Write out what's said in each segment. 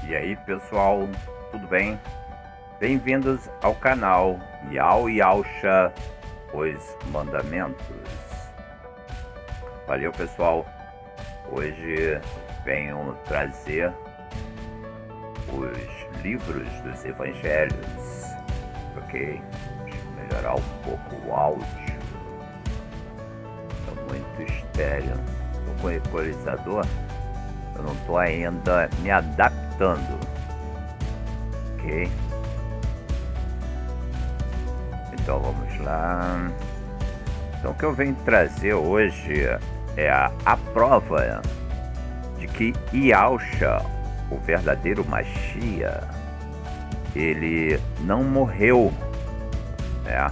E aí pessoal, tudo bem? Bem-vindos ao canal Yau Yausha, os Mandamentos. Valeu pessoal, hoje venho trazer os livros dos Evangelhos, ok? Deixa eu melhorar um pouco o áudio, tá muito estéreo. Estou com equalizador, eu não estou ainda me adaptando, ok? Então vamos lá. Então o que eu venho trazer hoje é a prova de que Yausha, o verdadeiro Mashiach, ele não morreu, né,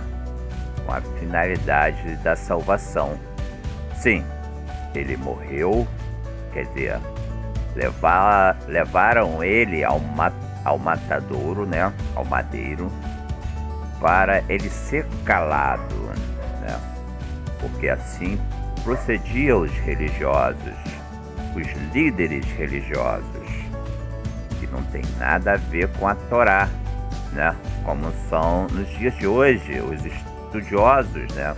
com a finalidade da salvação. Sim, ele morreu, quer dizer, levaram ele ao matadouro, né, ao madeiro, para ele ser calado, né? Porque assim procediam os religiosos, os líderes religiosos, que não tem nada a ver com a Torá, né? Como são nos dias de hoje os estudiosos, né?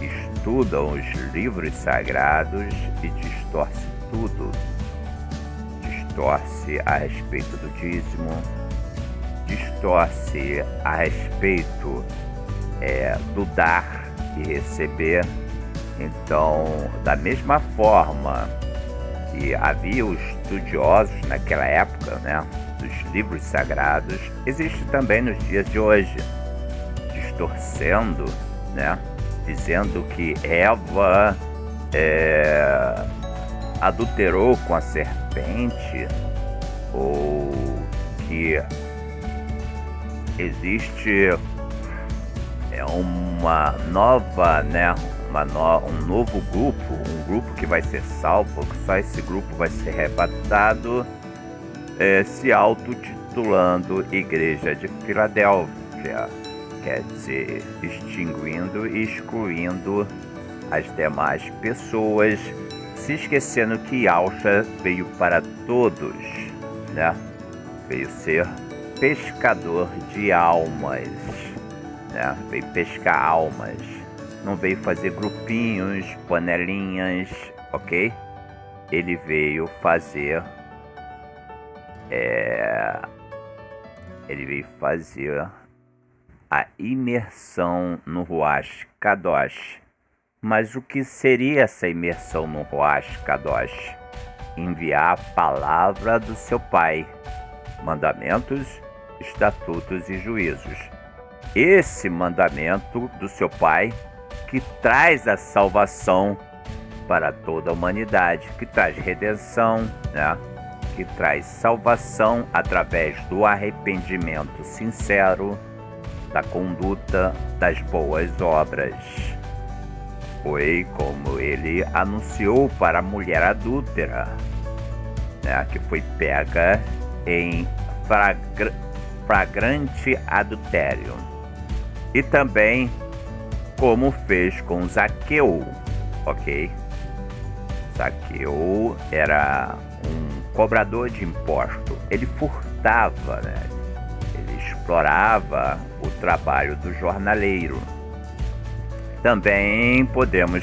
Estudam os livros sagrados e distorcem tudo. Distorce a respeito do dízimo, distorce a respeito do dar e receber. Então, da mesma forma que havia os estudiosos naquela época, né, dos livros sagrados, existe também nos dias de hoje, distorcendo, né, dizendo que Eva adulterou com a serpente, ou que existe uma nova, né, um novo grupo, um grupo que vai ser salvo, que só esse grupo vai ser arrebatado, se auto-titulando Igreja de Filadélfia, quer dizer, extinguindo e excluindo as demais pessoas, se esquecendo que Yausha veio para todos, né? Veio ser pescador de almas, né? Veio pescar almas, não veio fazer grupinhos, panelinhas, ok? Ele veio fazer a imersão no Ruach Kadosh. Mas o que seria essa imersão no Ruach Kadosh? Enviar a palavra do seu Pai, mandamentos, estatutos e juízos. Esse mandamento do seu Pai que traz a salvação para toda a humanidade, que traz redenção, né? Que traz salvação através do arrependimento sincero, da conduta, das boas obras. Foi como ele anunciou para a mulher adúltera, né, que foi pega em flagrante adultério. E também como fez com Zaqueu, ok? Zaqueu era um cobrador de imposto. Ele furtava, né? Ele explorava o trabalho do jornaleiro. Também podemos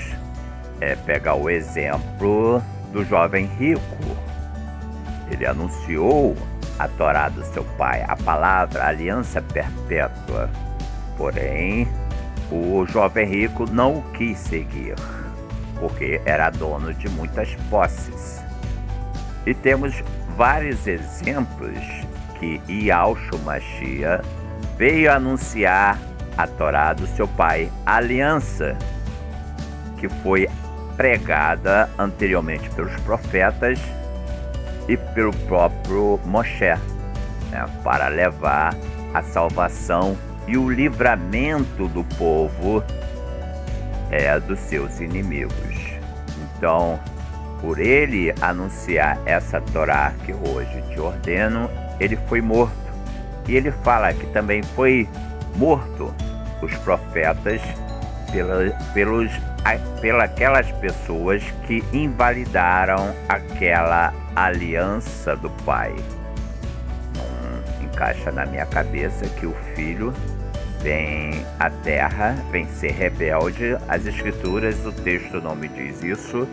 pegar o exemplo do jovem rico. Ele anunciou a Torá do seu pai, a palavra, a aliança perpétua. Porém, o jovem rico não o quis seguir, porque era dono de muitas posses. E temos vários exemplos que Yausha Mashiach veio anunciar a Torá do seu pai, a aliança que foi pregada anteriormente pelos profetas e pelo próprio Moshe, né, para levar a salvação e o livramento do povo dos seus inimigos. Então, por ele anunciar essa Torá que hoje te ordeno, ele foi morto. E ele fala que também foi morto os profetas pelas pessoas que invalidaram aquela aliança do Pai. encaixa na minha cabeça que o filho vem à terra, vem ser rebelde. As escrituras, o texto não me diz isso,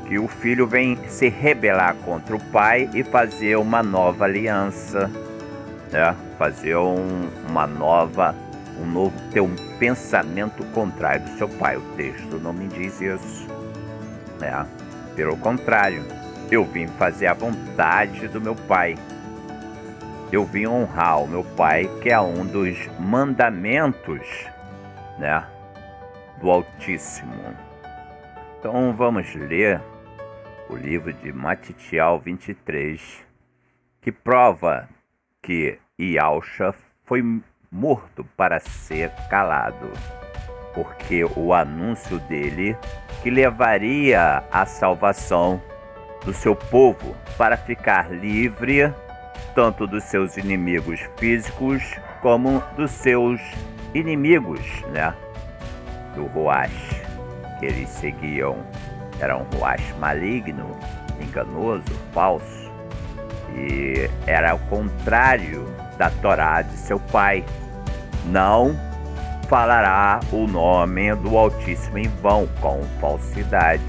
que o filho vem se rebelar contra o pai e fazer uma nova aliança, né? Fazer ter um pensamento contrário do seu pai. O texto não me diz isso, né? Pelo contrário, eu vim fazer a vontade do meu pai. Eu vim honrar o meu pai, que é um dos mandamentos, né, do Altíssimo. Então vamos ler o livro de Matitial 23, que prova que Iauxa foi morto para ser calado, porque o anúncio dele que levaria à salvação do seu povo para ficar livre tanto dos seus inimigos físicos como dos seus inimigos, né, do Ruach, que eles seguiam. Era um Ruach maligno, enganoso, falso, e era o contrário da Torá de seu pai. Não falará o nome do Altíssimo em vão, com falsidade.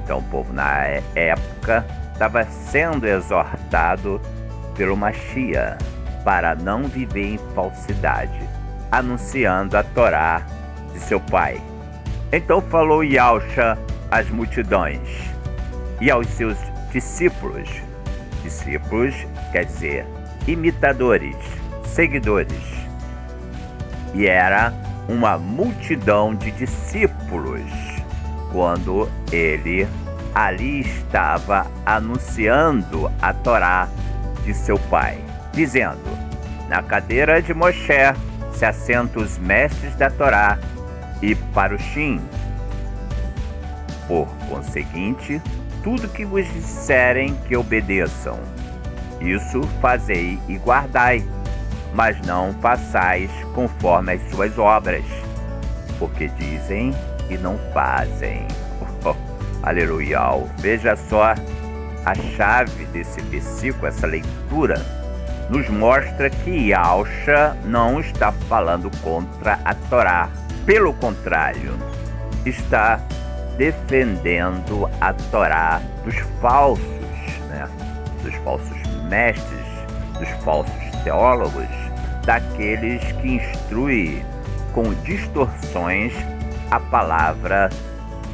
Então o povo na época estava sendo exortado pelo Machia para não viver em falsidade, anunciando a Torá de seu pai. Então falou Iauxa às multidões e aos seus discípulos. Discípulos quer dizer imitadores, seguidores. E era uma multidão de discípulos quando ele ali estava anunciando a Torá de seu pai, dizendo: na cadeira de Moshe se assentam os mestres da Torá e Parushim. Por conseguinte, tudo que vos disserem que obedeçam, isso fazei e guardai, mas não façais conforme as suas obras, porque dizem e não fazem. Aleluia! Veja só, a chave desse versículo, essa leitura, nos mostra que Iauxa não está falando contra a Torá. Pelo contrário, está defendendo a Torá dos falsos, né? Dos falsos mestres, dos falsos teólogos, daqueles que instruem com distorções a palavra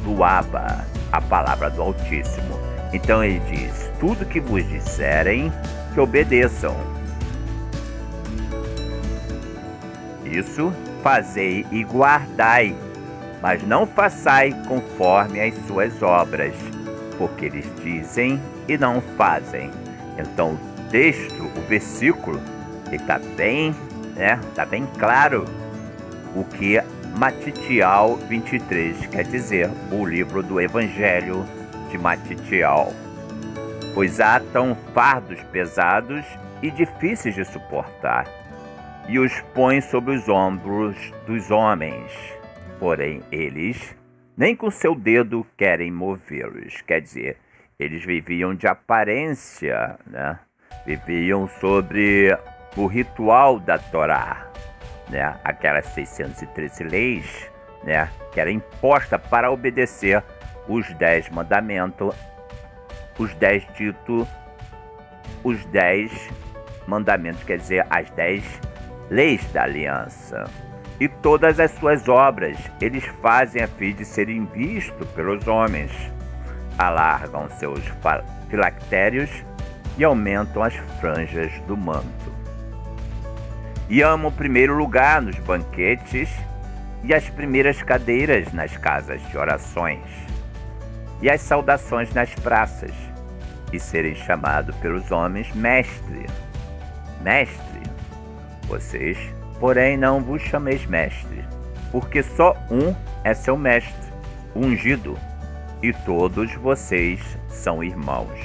do Abba, a palavra do Altíssimo. Então ele diz: tudo que vos disserem, que obedeçam. Isso fazei e guardai, mas não façai conforme as suas obras, porque eles dizem e não fazem. Então o texto, o versículo, está bem, né? Está bem claro o que Matitial 23 quer dizer, o livro do Evangelho de Matitial. Pois atam fardos pesados e difíceis de suportar, e os põe sobre os ombros dos homens, porém eles nem com seu dedo querem movê-los. Quer dizer, eles viviam de aparência, né? Viviam sobre o ritual da Torá, né? Aquelas 613 leis, né? Que era imposta para obedecer os 10 mandamentos, os 10 mandamentos, quer dizer, as 10 leis da aliança. E todas as suas obras eles fazem a fim de serem vistos pelos homens. Alargam seus filactérios e aumentam as franjas do manto. E amam o primeiro lugar nos banquetes e as primeiras cadeiras nas casas de orações e as saudações nas praças, e serem chamados pelos homens mestre. Mestre. Vocês, porém, não vos chameis mestre, porque só um é seu mestre, ungido, e todos vocês são irmãos.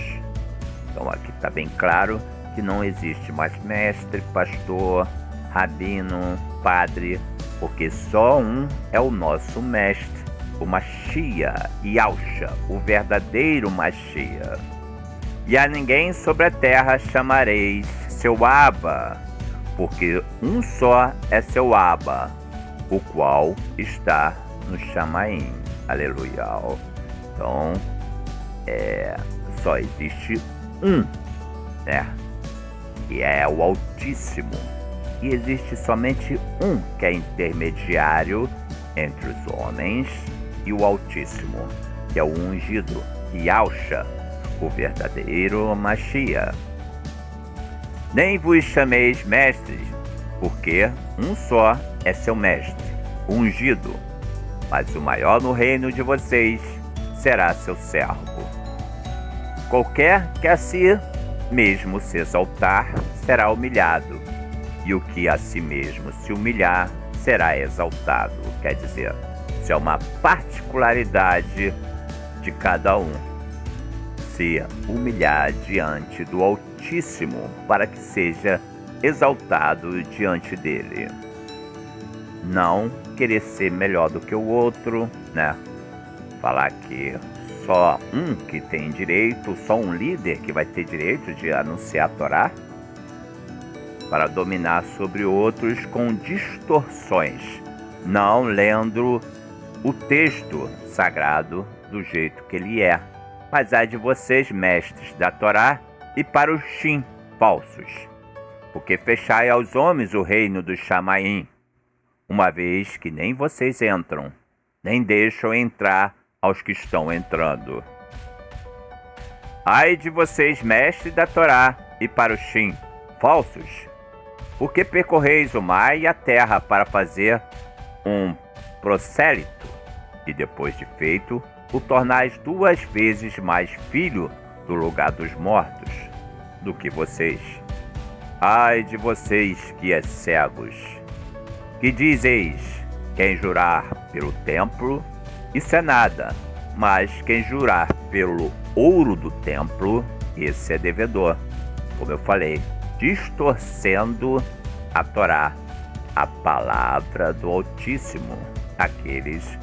Então aqui está bem claro que não existe mais mestre, pastor, rabino, padre, porque só um é o nosso mestre, o Machia, Iauxa, o verdadeiro Machia. E a ninguém sobre a terra chamareis seu Abba, porque um só é seu Abba, o qual está no Chamaim. Aleluia. Então, só existe um, né? Que é o Altíssimo. E existe somente um que é intermediário entre os homens e o Altíssimo, que é o ungido, Yahshua, o verdadeiro Mashiach. Nem vos chameis mestres, porque um só é seu mestre, o ungido, mas o maior no reino de vocês será seu servo. Qualquer que a si mesmo se exaltar será humilhado, e o que a si mesmo se humilhar será exaltado. Quer dizer, isso é uma particularidade de cada um, se humilhar diante do Altíssimo para que seja exaltado diante dele. Não querer ser melhor do que o outro, né? Falar que só um que tem direito, só um líder que vai ter direito de anunciar a Torá, para dominar sobre outros com distorções, não lendo o texto sagrado do jeito que ele é. Mas há de vocês, mestres da Torá, e para os Shim, falsos, porque fechai aos homens o reino do Chamaim, uma vez que nem vocês entram, nem deixam entrar aos que estão entrando. Ai de vocês, mestres da Torá, e para os Shim, falsos, porque percorreis o mar e a terra para fazer um prosélito, e depois de feito, o tornais 2 vezes mais filho do lugar dos mortos do que vocês. Ai de vocês que é cegos, que dizeis, quem jurar pelo templo, isso é nada, mas quem jurar pelo ouro do templo, esse é devedor. Como eu falei, distorcendo a Torá, a palavra do Altíssimo, aqueles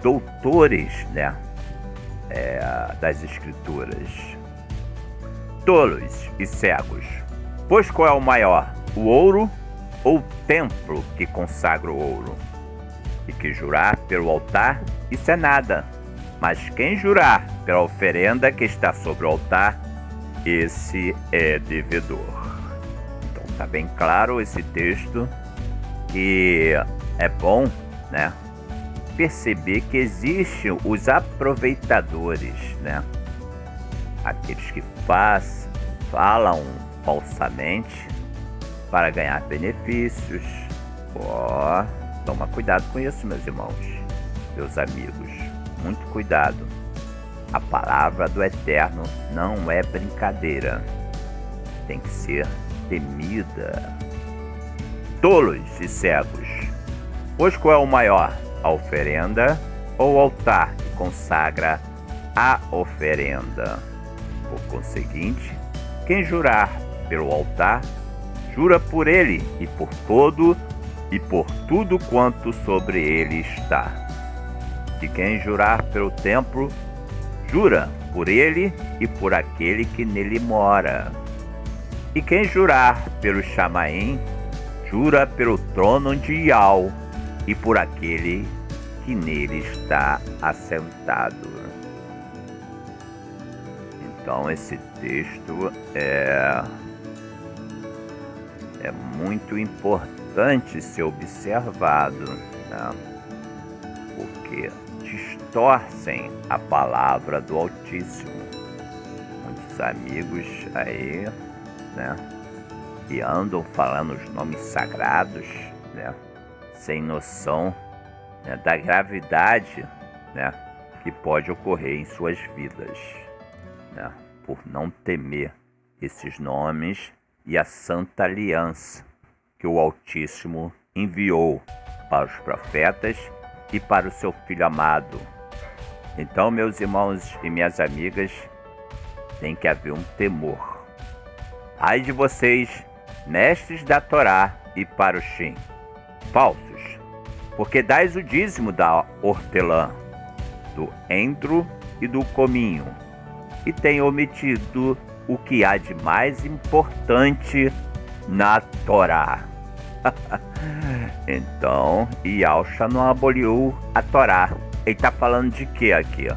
doutores, né, das Escrituras. Tolos e cegos, pois qual é o maior, o ouro ou o templo que consagra o ouro? E que jurar pelo altar, isso é nada, mas quem jurar pela oferenda que está sobre o altar, esse é devedor. Então tá bem claro esse texto, que é bom, né, perceber que existem os aproveitadores, né, aqueles que falam falsamente para ganhar benefícios. Toma cuidado com isso, meus irmãos, meus amigos, muito cuidado. A palavra do Eterno não é brincadeira, tem que ser temida. Tolos e cegos, pois qual é o maior, a oferenda ou o altar que consagra a oferenda? Por conseguinte, quem jurar pelo altar, jura por ele e por todo e por tudo quanto sobre ele está. E quem jurar pelo templo, jura por ele e por aquele que nele mora. E quem jurar pelo Chamaim, jura pelo trono de Yahweh e por aquele que nele está assentado. Então esse texto é muito importante ser observado, né? Porque distorcem a palavra do Altíssimo. Muitos amigos aí, né, que andam falando os nomes sagrados, né, sem noção, né, da gravidade, né, que pode ocorrer em suas vidas, né, por não temer esses nomes e a santa aliança que o Altíssimo enviou para os profetas e para o seu Filho amado. Então, meus irmãos e minhas amigas, tem que haver um temor. Ai de vocês, mestres da Torá e parushim, falsos, porque dais o dízimo da hortelã, do endro e do cominho, e tem omitido o que há de mais importante na Torá. Então, Yahshua não aboliu a Torá. Ele está falando de quê aqui?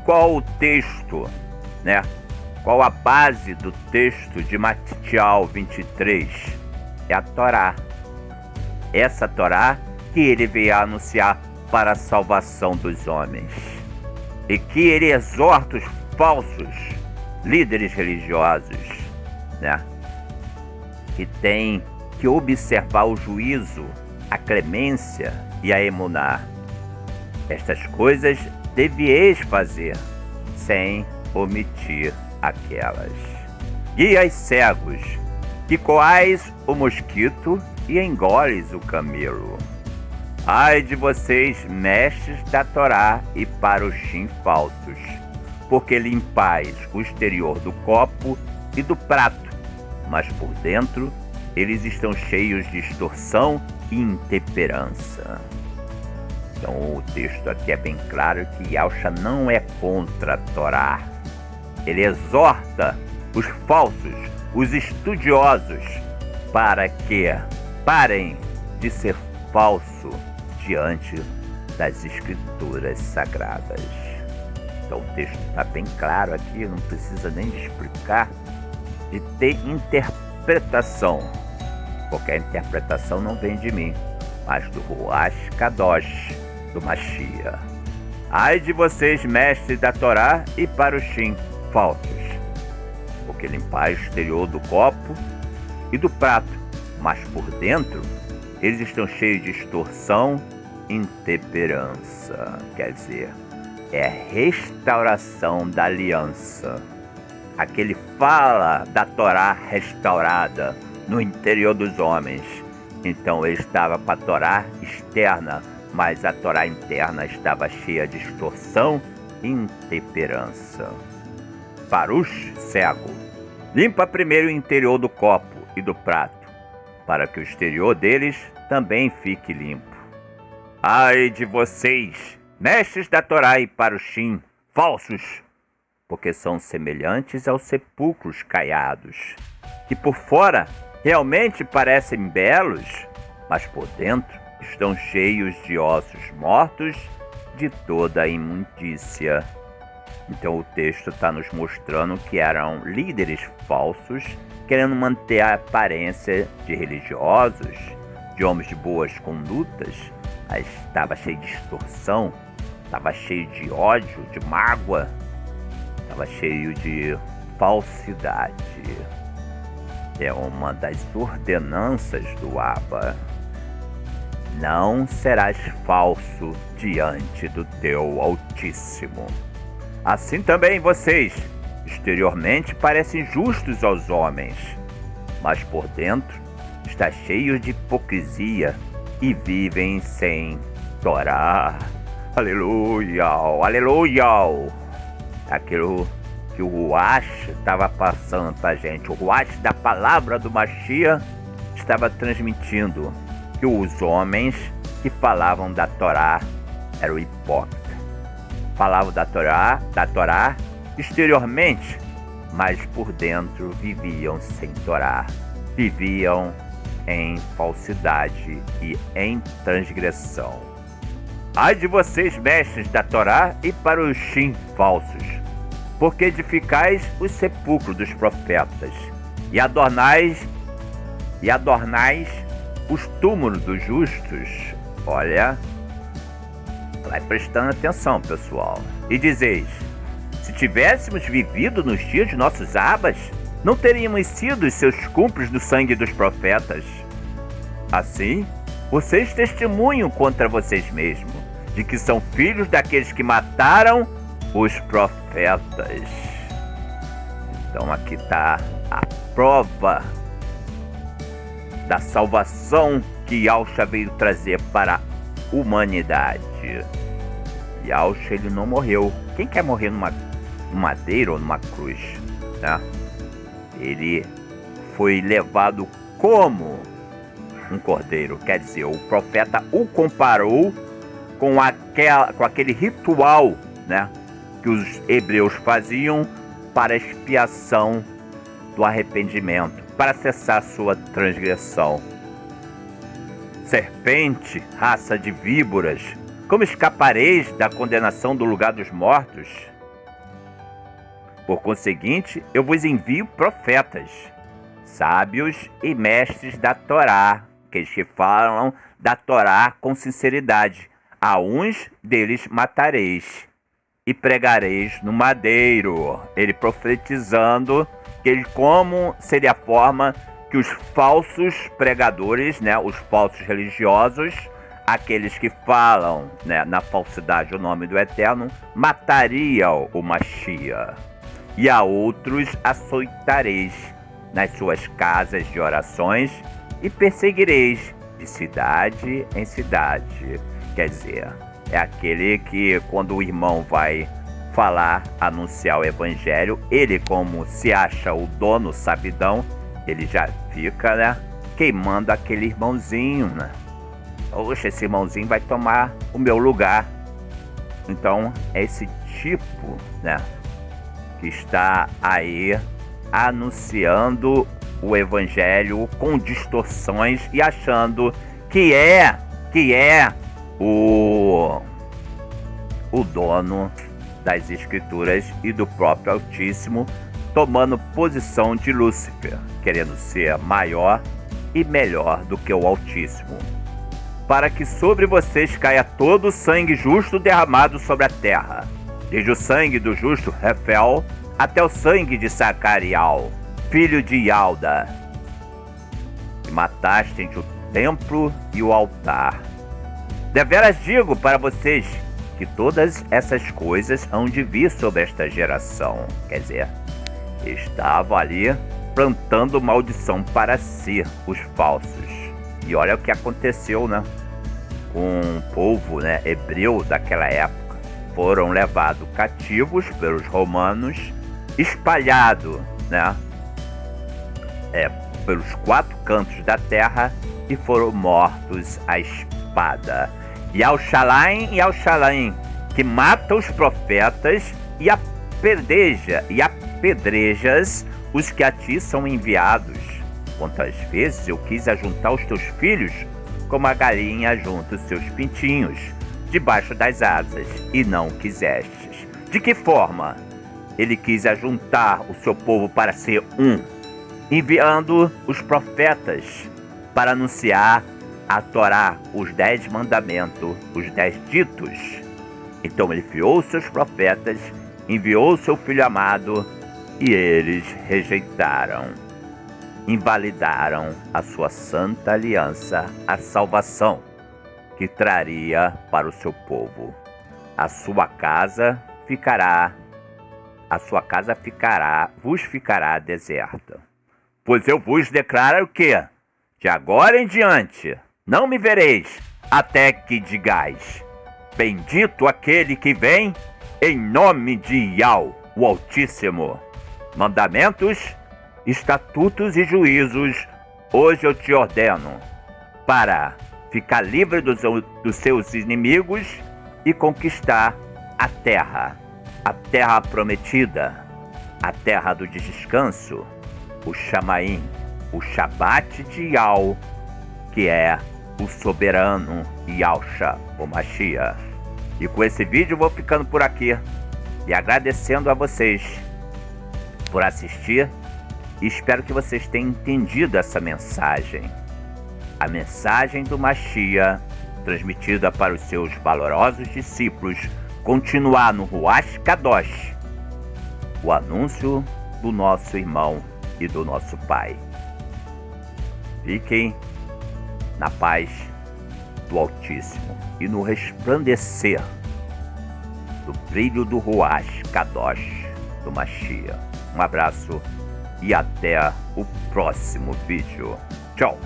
Qual o texto, né? Qual a base do texto de Matitial 23? É a Torá. Essa Torá que ele veio anunciar para a salvação dos homens. E que ele exorta os falsos líderes religiosos, né? Que tem que observar o juízo, a clemência e a emuná. Estas coisas devieis fazer, sem omitir aquelas. Guias cegos, que coais o mosquito e engoles o camelo. Ai de vocês, mestres da Torá e parushim falsos, porque limpais o exterior do copo e do prato, mas por dentro eles estão cheios de extorsão e intemperança. Então o texto aqui é bem claro que Yahshua não é contra a Torá. Ele exorta os falsos, os estudiosos, para que parem de ser falso diante das escrituras sagradas. Então o texto está bem claro aqui, não precisa nem de explicar, de ter interpretação. Qualquer interpretação não vem de mim, mas do Ruach Kadosh, do Mashiach. Ai de vocês, mestres da Torá e parushim falsos, porque limpais o exterior do copo e do prato, mas por dentro eles estão cheios de extorsão e intemperança. Quer dizer, é a restauração da aliança. Aquele fala da Torá restaurada no interior dos homens. Então ele estava para a Torá externa, mas a Torá interna estava cheia de extorsão e intemperança. Parush, cego, limpa primeiro o interior do copo e do prato, para que o exterior deles também fique limpo. Ai de vocês, mestres da Torá e parushim, falsos, porque são semelhantes aos sepulcros caiados, que por fora realmente parecem belos, mas por dentro estão cheios de ossos mortos de toda a imundícia. Então o texto está nos mostrando que eram líderes falsos, querendo manter a aparência de religiosos, de homens de boas condutas, mas estava cheio de extorsão, estava cheio de ódio, de mágoa, estava cheio de falsidade. É uma das ordenanças do Abba. Não serás falso diante do teu Altíssimo. Assim também vocês, exteriormente, parecem justos aos homens, mas por dentro está cheios de hipocrisia e vivem sem Torá. Aleluia, aleluia. Aquilo que o Ruach estava passando para a gente, o Ruach da palavra do Mashiach estava transmitindo que os homens que falavam da Torá eram hipócritas. Falavam da Torá exteriormente, mas por dentro viviam sem Torá, viviam em falsidade e em transgressão. Ai de vocês, mestres da Torá e parushim falsos, porque edificais os sepulcros dos profetas e adornais os túmulos dos justos. Olha, vai prestando atenção, pessoal. E dizeis: se tivéssemos vivido nos dias de nossos abas, não teríamos sido os seus cúmplices do sangue dos profetas. Assim, vocês testemunham contra vocês mesmos de que são filhos daqueles que mataram os profetas. Então aqui está a prova da salvação que Yahshua veio trazer para a humanidade. Yahshua, ele não morreu. Quem quer morrer numa madeira ou numa cruz, né? Ele foi levado como um cordeiro. Quer dizer, o profeta o comparou com aquele ritual, né, que os hebreus faziam para expiação do arrependimento para cessar sua transgressão. Serpente, raça de víboras, como escapareis da condenação do lugar dos mortos? Por conseguinte, eu vos envio profetas, sábios e mestres da Torá, aqueles que falam da Torá com sinceridade. A uns deles matareis e pregareis no madeiro. Ele profetizando como seria a forma que os falsos pregadores, os falsos religiosos, aqueles que falam na falsidade o nome do Eterno, matariam o Mashiach. E a outros açoitareis nas suas casas de orações e perseguireis de cidade em cidade. Quer dizer, é aquele que quando o irmão vai falar, anunciar o evangelho, ele como se acha o dono sabidão, ele já fica queimando aquele irmãozinho. Oxe, esse irmãozinho vai tomar o meu lugar. Então é esse tipo que está aí anunciando o evangelho com distorções e achando que é o dono das escrituras e do próprio Altíssimo, tomando posição de Lúcifer, querendo ser maior e melhor do que o Altíssimo, para que sobre vocês caia todo o sangue justo derramado sobre a terra, desde o sangue do justo Refel até o sangue de Zacarial, filho de Ialda, e mataste o templo e o altar. Deveras digo para vocês que todas essas coisas hão de vir sobre esta geração. Quer dizer, estavam ali plantando maldição para si, os falsos. E olha o que aconteceu, com o povo, hebreu daquela época. Foram levados cativos pelos romanos, espalhados, pelos 4 cantos da terra e foram mortos à espada. E ao Xalaim, que mata os profetas e apedrejas os que a ti são enviados. Quantas vezes eu quis ajuntar os teus filhos, como a galinha junta os seus pintinhos, debaixo das asas, e não quisestes. De que forma? Ele quis ajuntar o seu povo para ser um, enviando os profetas para anunciar a Torá, os 10 mandamentos, os 10 ditos. Então ele enviou os seus profetas, enviou o seu filho amado, e eles rejeitaram, invalidaram a sua santa aliança, a salvação que traria para o seu povo. A sua casa vos ficará deserta. Pois eu vos declaro que, de agora em diante, não me vereis, até que digais: bendito aquele que vem em nome de Yahweh, o Altíssimo. Mandamentos, estatutos e juízos, hoje eu te ordeno, para ficar livre dos seus inimigos e conquistar a terra prometida, a terra do descanso, o Shamaim, o Shabat de Yahweh, que é o soberano Yahshua, o Mashiach. E com esse vídeo eu vou ficando por aqui e agradecendo a vocês por assistir, e espero que vocês tenham entendido essa mensagem, a mensagem do Mashiach transmitida para os seus valorosos discípulos, continuar no Ruach Kadosh, o anúncio do nosso irmão e do nosso Pai. Fiquem na paz do Altíssimo e no resplandecer do brilho do Ruach Kadosh do Mashiach. Um abraço e até o próximo vídeo. Tchau!